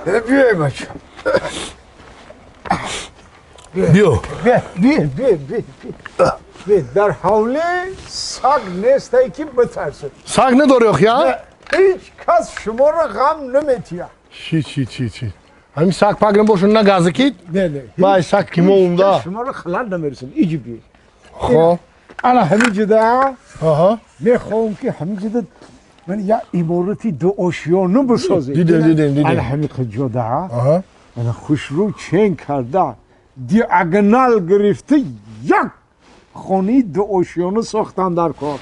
بیای بچه بیا بیا در حوله سگ نیست ای که بترسه سگ نداری آخی ها؟ هیچ کس شما را غم نمیتیه چی همین سگ پاگرم باشون نه گازه کید؟ نه بای سگ که ما اونده شما را خلال نمیرسن ایجی بیا خب انا همین جدا آها میخوام که همین جدا من یه عبارتی دو آشیانه بسازه دیدم انا همین جدا آها من خوش رو چین کرده دیاگنال گرفته یک خونی دو آشیانه ساختن در کار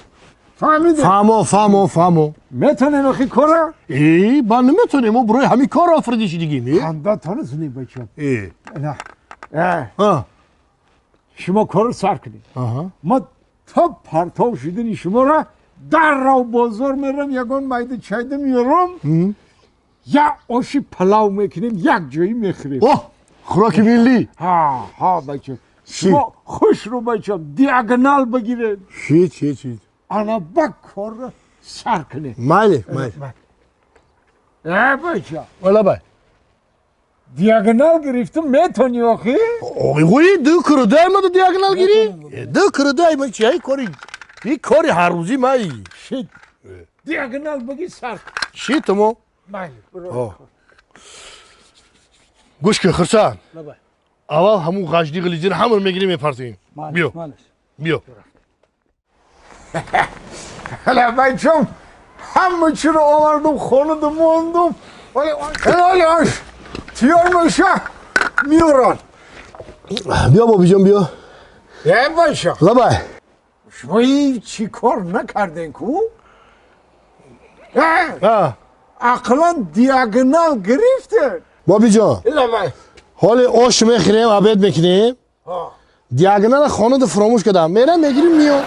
فهمیده؟ فهمو میتونین اخی کاره؟ ای با نمیتونیم ما برای همین کار آفریدیش دیگه نه؟ خنده تانستونی بچم ای نه شما کار رو سر کنید آها ما تا پرتاب شدین شما را در رو بازار میرم یکان میده چایده میارم یا آشی پلاو میکنیم یک جایی میخوریم اوه خوراک ملی ها بچم شما خوش رو بچم دیاگنال بگیرید چی انا با کار رو سر کنید مالی بچم والا بای دیاگنال گرفتم میتونی آخی؟ اوی دو کرده ما دیاگنال گیری؟ دو کرده ما چی کاری؟ این کاری هر روزی مایی شید دیاگنال بگی سر کن چی تو مایی برو گوش که خرسان اول همون غجدی غلیزین همون میگیریم میپرسیم بیا هلا بچم همه چی رو آوردم خونه دو موندم ولی آش تیار میشه میوران بیا بابی جان بیا بچم لبای شما چی کار نکردین کو؟ اقلا دیاگنال گرفته بابی جان لبای حال آش میخوریم عبید میکنیم دیاگنال خانه دو فراموش کردم میرن میگیریم میان